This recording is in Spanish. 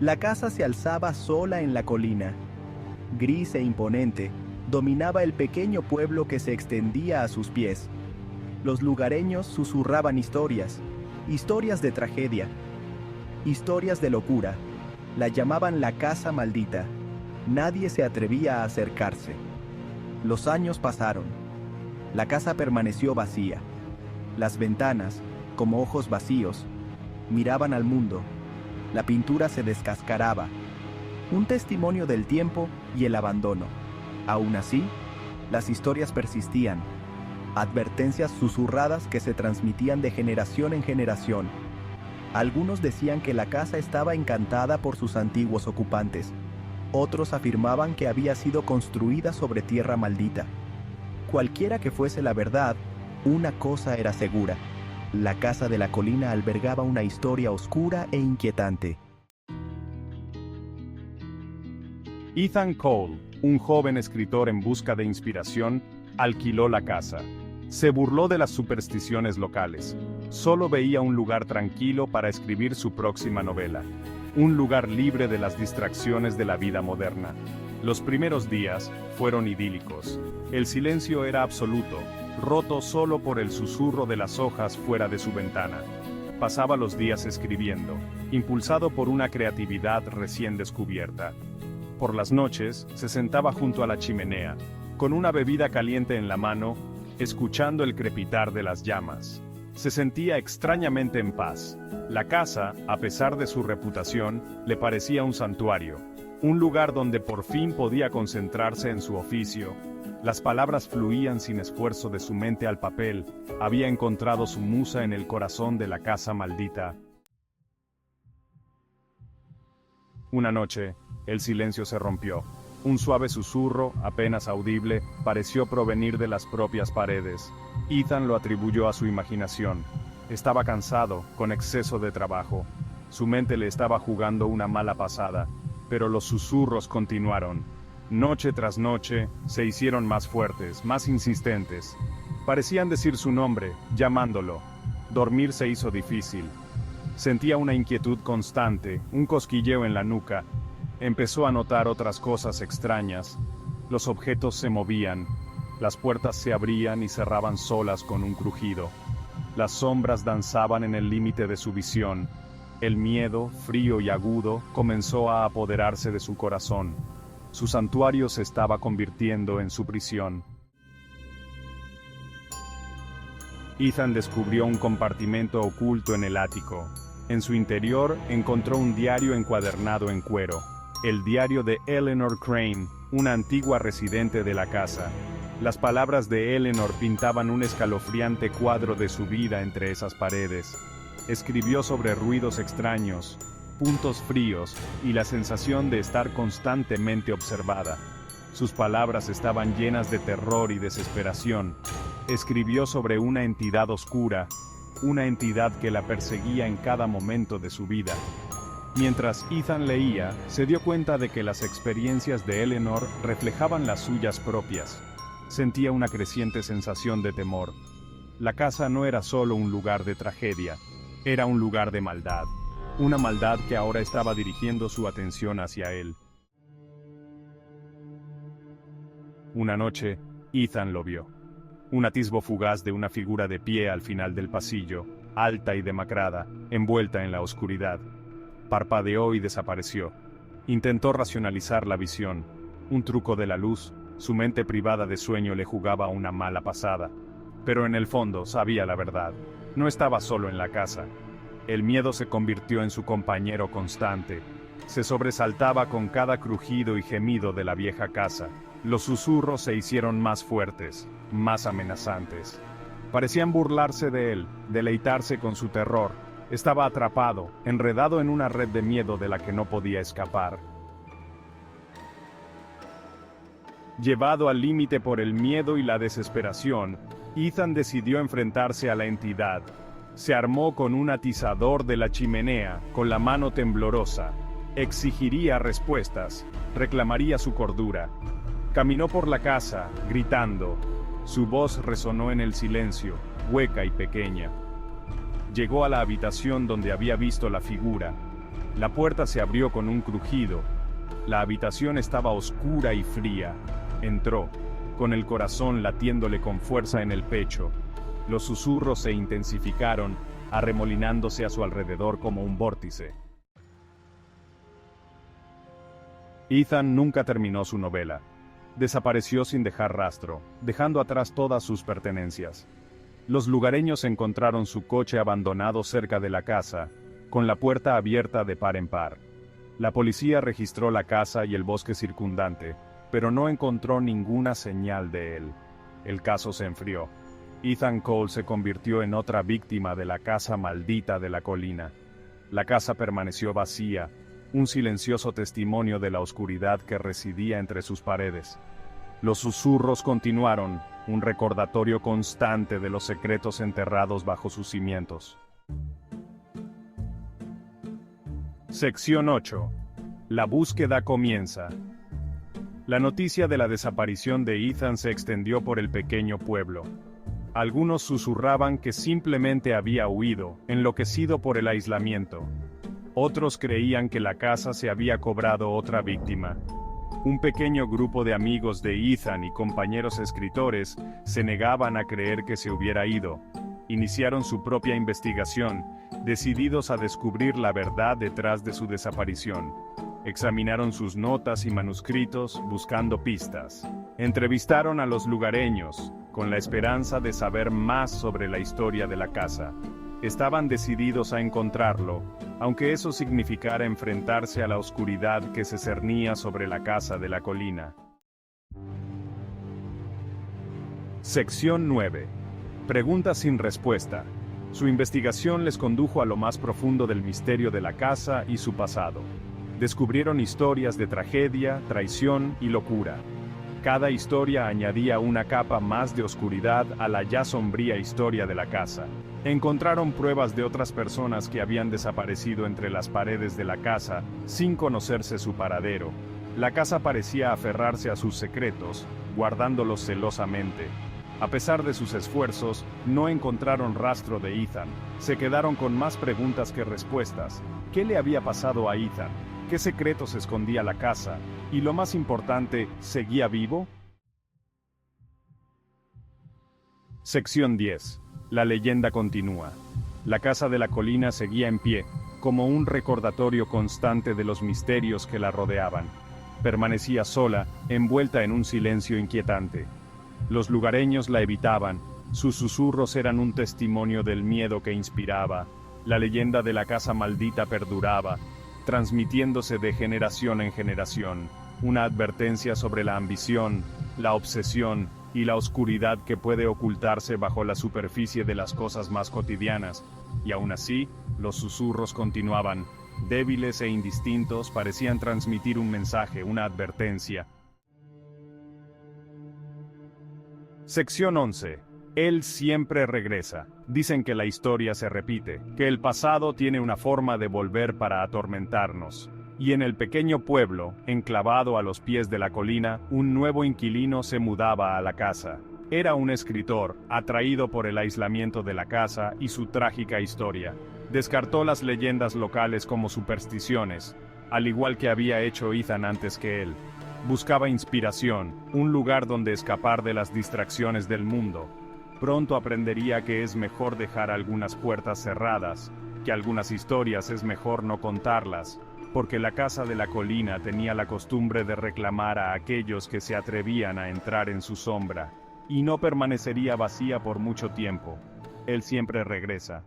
La casa se alzaba sola en la colina. Gris e imponente, dominaba el pequeño pueblo que se extendía a sus pies. Los lugareños susurraban historias, historias de tragedia, historias de locura. La llamaban la casa maldita. Nadie se atrevía a acercarse. Los años pasaron. La casa permaneció vacía. Las ventanas, como ojos vacíos, miraban al mundo. La pintura se descascaraba. Un testimonio del tiempo y el abandono. Aún así, las historias persistían. Advertencias susurradas que se transmitían de generación en generación. Algunos decían que la casa estaba encantada por sus antiguos ocupantes. Otros afirmaban que había sido construida sobre tierra maldita. Cualquiera que fuese la verdad, una cosa era segura: la casa de la colina albergaba una historia oscura e inquietante. Ethan Cole, un joven escritor en busca de inspiración, alquiló la casa. Se burló de las supersticiones locales. Solo veía un lugar tranquilo para escribir su próxima novela. Un lugar libre de las distracciones de la vida moderna. Los primeros días fueron idílicos. El silencio era absoluto, roto solo por el susurro de las hojas fuera de su ventana. Pasaba los días escribiendo, impulsado por una creatividad recién descubierta. Por las noches, se sentaba junto a la chimenea, con una bebida caliente en la mano, escuchando el crepitar de las llamas. Se sentía extrañamente en paz. La casa, a pesar de su reputación, le parecía un santuario, un lugar donde por fin podía concentrarse en su oficio. Las palabras fluían sin esfuerzo de su mente al papel. Había encontrado su musa en el corazón de la casa maldita. Una noche, el silencio se rompió. Un suave susurro, apenas audible, pareció provenir de las propias paredes. Ethan lo atribuyó a su imaginación. Estaba cansado, con exceso de trabajo. Su mente le estaba jugando una mala pasada, pero los susurros continuaron. Noche tras noche, se hicieron más fuertes, más insistentes. Parecían decir su nombre, llamándolo. Dormir se hizo difícil. Sentía una inquietud constante, un cosquilleo en la nuca. Empezó a notar otras cosas extrañas. Los objetos se movían. Las puertas se abrían y cerraban solas con un crujido. Las sombras danzaban en el límite de su visión. El miedo, frío y agudo, comenzó a apoderarse de su corazón. Su santuario se estaba convirtiendo en su prisión. Ethan descubrió un compartimento oculto en el ático. En su interior encontró un diario encuadernado en cuero. El diario de Eleanor Crane, una antigua residente de la casa. Las palabras de Eleanor pintaban un escalofriante cuadro de su vida entre esas paredes. Escribió sobre ruidos extraños, puntos fríos y la sensación de estar constantemente observada. Sus palabras estaban llenas de terror y desesperación. Escribió sobre una entidad oscura, una entidad que la perseguía en cada momento de su vida. Mientras Ethan leía, se dio cuenta de que las experiencias de Eleanor reflejaban las suyas propias. Sentía una creciente sensación de temor. La casa no era solo un lugar de tragedia, era un lugar de maldad. Una maldad que ahora estaba dirigiendo su atención hacia él. Una noche, Ethan lo vio. Un atisbo fugaz de una figura de pie al final del pasillo, alta y demacrada, envuelta en la oscuridad. Parpadeó y desapareció. Intentó racionalizar la visión. Un truco de la luz, su mente privada de sueño le jugaba una mala pasada. Pero en el fondo sabía la verdad. No estaba solo en la casa. El miedo se convirtió en su compañero constante. Se sobresaltaba con cada crujido y gemido de la vieja casa. Los susurros se hicieron más fuertes, más amenazantes. Parecían burlarse de él, deleitarse con su terror. Estaba atrapado, enredado en una red de miedo de la que no podía escapar. Llevado al límite por el miedo y la desesperación, Ethan decidió enfrentarse a la entidad. Se armó con un atizador de la chimenea, con la mano temblorosa. Exigiría respuestas, reclamaría su cordura. Caminó por la casa, gritando. Su voz resonó en el silencio, hueca y pequeña. Llegó a la habitación donde había visto la figura. La puerta se abrió con un crujido. La habitación estaba oscura y fría. Entró, con el corazón latiéndole con fuerza en el pecho. Los susurros se intensificaron, arremolinándose a su alrededor como un vórtice. Ethan nunca terminó su novela. Desapareció sin dejar rastro, dejando atrás todas sus pertenencias. Los lugareños encontraron su coche abandonado cerca de la casa, con la puerta abierta de par en par. La policía registró la casa y el bosque circundante, pero no encontró ninguna señal de él. El caso se enfrió. Ethan Cole se convirtió en otra víctima de la casa maldita de la colina. La casa permaneció vacía, un silencioso testimonio de la oscuridad que residía entre sus paredes. Los susurros continuaron, un recordatorio constante de los secretos enterrados bajo sus cimientos. Sección 8. La búsqueda comienza. La noticia de la desaparición de Ethan se extendió por el pequeño pueblo. Algunos susurraban que simplemente había huido, enloquecido por el aislamiento. Otros creían que la casa se había cobrado otra víctima. Un pequeño grupo de amigos de Ethan y compañeros escritores se negaban a creer que se hubiera ido. Iniciaron su propia investigación, decididos a descubrir la verdad detrás de su desaparición. Examinaron sus notas y manuscritos, buscando pistas. Entrevistaron a los lugareños, con la esperanza de saber más sobre la historia de la casa. Estaban decididos a encontrarlo, aunque eso significara enfrentarse a la oscuridad que se cernía sobre la casa de la colina. Sección 9. Preguntas sin respuesta. Su investigación les condujo a lo más profundo del misterio de la casa y su pasado. Descubrieron historias de tragedia, traición y locura. Cada historia añadía una capa más de oscuridad a la ya sombría historia de la casa. Encontraron pruebas de otras personas que habían desaparecido entre las paredes de la casa, sin conocerse su paradero. La casa parecía aferrarse a sus secretos, guardándolos celosamente. A pesar de sus esfuerzos, no encontraron rastro de Ethan. Se quedaron con más preguntas que respuestas. ¿Qué le había pasado a Ethan? ¿Qué secretos escondía la casa? Y lo más importante, ¿seguía vivo? Sección 10. La leyenda continúa. La casa de la colina seguía en pie, como un recordatorio constante de los misterios que la rodeaban. Permanecía sola, envuelta en un silencio inquietante. Los lugareños la evitaban, sus susurros eran un testimonio del miedo que inspiraba. La leyenda de la casa maldita perduraba, transmitiéndose de generación en generación, una advertencia sobre la ambición, la obsesión y la oscuridad que puede ocultarse bajo la superficie de las cosas más cotidianas. Y aún así, los susurros continuaban, débiles e indistintos, parecían transmitir un mensaje, una advertencia. Sección 11. Él siempre regresa. Dicen que la historia se repite, que el pasado tiene una forma de volver para atormentarnos. Y en el pequeño pueblo, enclavado a los pies de la colina, un nuevo inquilino se mudaba a la casa. Era un escritor, atraído por el aislamiento de la casa y su trágica historia. Descartó las leyendas locales como supersticiones, al igual que había hecho Ethan antes que él. Buscaba inspiración, un lugar donde escapar de las distracciones del mundo. Pronto aprendería que es mejor dejar algunas puertas cerradas, que algunas historias es mejor no contarlas, porque la casa de la colina tenía la costumbre de reclamar a aquellos que se atrevían a entrar en su sombra, y no permanecería vacía por mucho tiempo. Él siempre regresa.